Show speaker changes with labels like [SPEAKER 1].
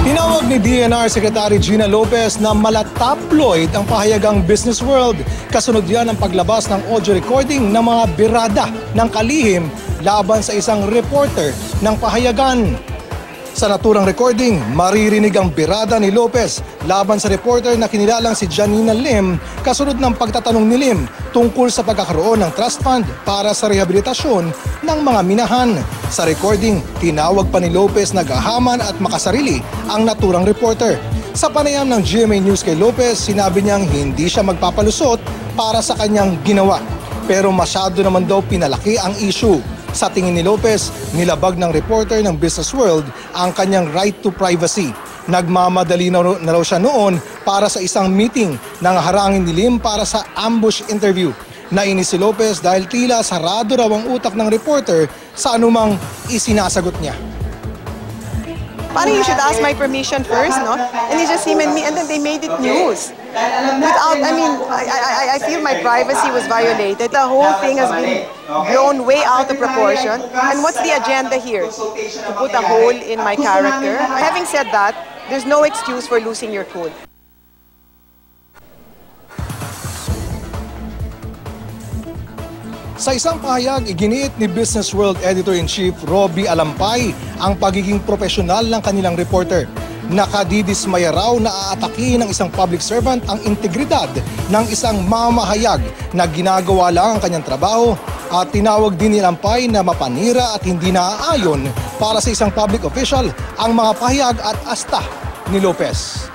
[SPEAKER 1] Tinawag ni DNR Secretary Gina Lopez na malataploid ang pahayagang Business World. Kasunod yan ang paglabas ng audio recording ng mga birada ng kalihim laban sa isang reporter ng pahayagan. Sa naturang recording, maririnig ang birada ni Lopez laban sa reporter na kinilalang si Janina Lim kasunod ng pagtatanong ni Lim tungkol sa pagkakaroon ng trust fund para sa rehabilitasyon ng mga minahan. Sa recording, tinawag pa ni Lopez na gahaman at makasarili ang naturang reporter. Sa panayam ng GMA News kay Lopez, sinabi niyang hindi siya magpapalusot para sa kanyang ginawa. Pero masyado naman daw pinalaki ang issue. Sa tingin ni Lopez, nilabag ng reporter ng Business World ang kanyang right to privacy. Nagmamadali na raw siya noon para sa isang meeting nang harangin ni Lim para sa ambush interview. Nainis si Lopez dahil tila sarado raw ang utak ng reporter sa anumang isinasagot niya.
[SPEAKER 2] Parang you should ask my permission first, no? And he just him and me, and then they made it news. Without, I feel my privacy was violated. The whole thing has been blown way out of proportion. And what's the agenda here? To put a hole in my character? Having said that, there's no excuse for losing your cool.
[SPEAKER 1] Sa isang pahayag, iginiit ni Business World Editor-in-Chief Robbie Alampay ang pagiging profesional ng kanilang reporter. Nakadidismaya raw na aatake ng isang public servant ang integridad ng isang mamahayag na ginagawa lang ang kanyang trabaho at tinawag din ni Alampay na mapanira at hindi naaayon para sa isang public official ang mga pahayag at asta ni Lopez.